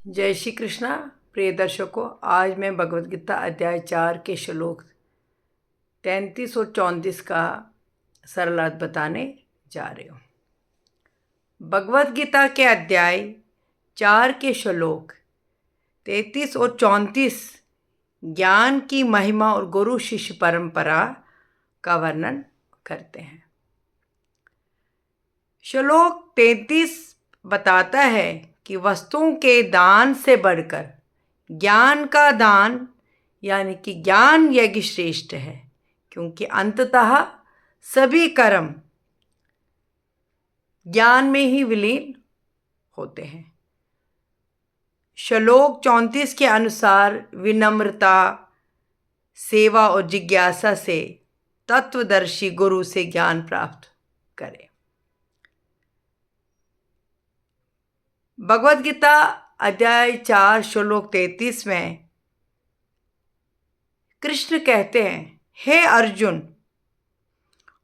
जय श्री कृष्णा। प्रिय दर्शकों, आज मैं भगवद गीता अध्याय 4 के श्लोक 33 और 34 का सरल अर्थ बताने जा रही हूँ। भगवद गीता के अध्याय 4 के श्लोक 33 और 34 ज्ञान की महिमा और गुरु शिष्य परंपरा का वर्णन करते हैं। श्लोक 33 बताता है कि वस्तुओं के दान से बढ़कर ज्ञान का दान यानी कि ज्ञान यज्ञ श्रेष्ठ है, क्योंकि अंततः सभी कर्म ज्ञान में ही विलीन होते हैं। श्लोक 34 के अनुसार विनम्रता, सेवा और जिज्ञासा से तत्वदर्शी गुरु से ज्ञान प्राप्त करें। भगवद गीता अध्याय 4 श्लोक 33 में कृष्ण कहते हैं, हे अर्जुन,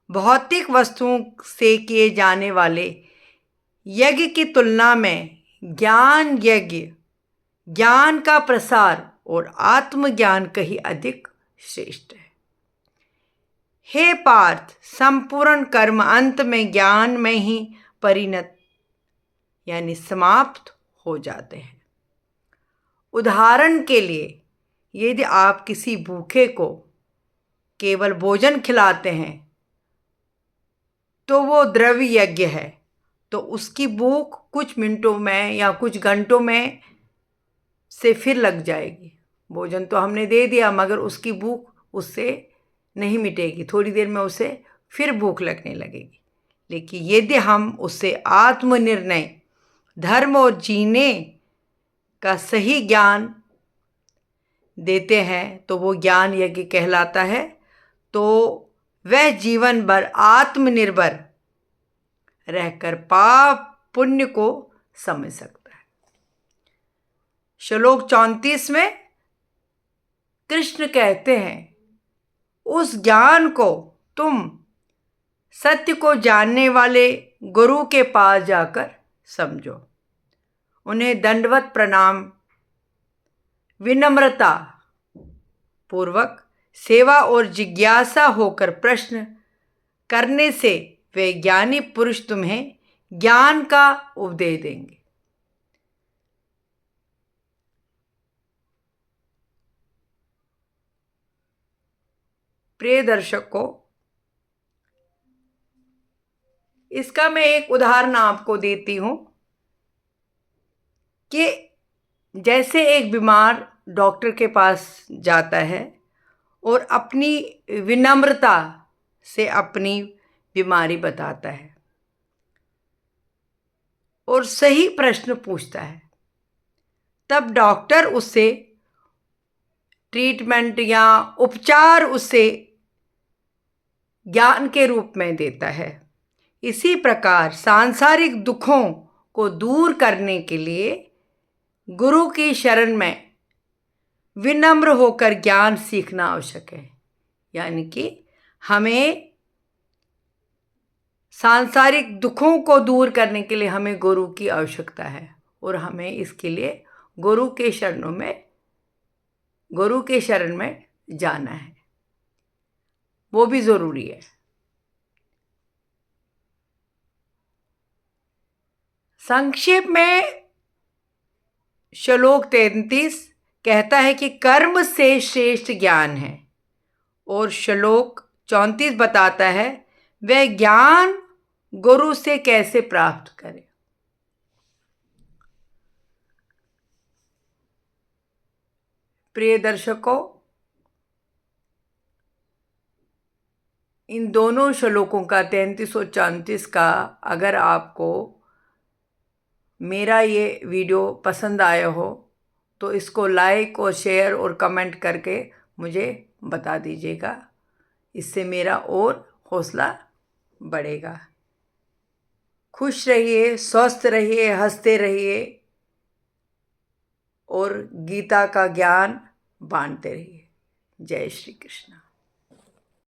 भौतिक वस्तुओं से किए जाने वाले यज्ञ की तुलना में ज्ञान यज्ञ, ज्ञान का प्रसार और आत्मज्ञान कहीं अधिक श्रेष्ठ है। हे पार्थ, संपूर्ण कर्म अंत में ज्ञान में ही परिणत यानी समाप्त हो जाते हैं। उदाहरण के लिए, यदि आप किसी भूखे को केवल भोजन खिलाते हैं तो वो द्रव्य यज्ञ है, तो उसकी भूख कुछ मिनटों में या कुछ घंटों में से फिर लग जाएगी। भोजन तो हमने दे दिया, मगर उसकी भूख उससे नहीं मिटेगी, थोड़ी देर में उसे फिर भूख लगने लगेगी। लेकिन यदि हम उससे आत्मनिर्णय, धर्म और जीने का सही ज्ञान देते हैं तो वो ज्ञान यज्ञ कहलाता है। तो वह जीवन भर आत्मनिर्भर रहकर पाप पुण्य को समझ सकता है। श्लोक 34 में कृष्ण कहते हैं, उस ज्ञान को तुम सत्य को जानने वाले गुरु के पास जाकर समझो। उन्हें दंडवत प्रणाम, विनम्रता पूर्वक सेवा और जिज्ञासा होकर प्रश्न करने से वे ज्ञानी पुरुष तुम्हें ज्ञान का उपदेश देंगे। प्रिय दर्शकों, इसका मैं एक उदाहरण आपको देती हूँ कि जैसे एक बीमार डॉक्टर के पास जाता है और अपनी विनम्रता से अपनी बीमारी बताता है और सही प्रश्न पूछता है, तब डॉक्टर उससे ट्रीटमेंट या उपचार उसे ज्ञान के रूप में देता है। इसी प्रकार सांसारिक दुखों को दूर करने के लिए गुरु की शरण में विनम्र होकर ज्ञान सीखना आवश्यक है। यानी कि हमें सांसारिक दुखों को दूर करने के लिए हमें गुरु की आवश्यकता है और हमें इसके लिए गुरु के शरण में जाना है, वो भी ज़रूरी है। संक्षेप में श्लोक 33 कहता है कि कर्म से श्रेष्ठ ज्ञान है, और श्लोक 34 बताता है वह ज्ञान गुरु से कैसे प्राप्त करें। प्रिय दर्शकों, इन दोनों श्लोकों का 33 और 34 का अगर आपको मेरा ये वीडियो पसंद आया हो तो इसको लाइक और शेयर और कमेंट करके मुझे बता दीजिएगा। इससे मेरा और हौसला बढ़ेगा। खुश रहिए, स्वस्थ रहिए, हंसते रहिए और गीता का ज्ञान बांटते रहिए। जय श्री कृष्ण।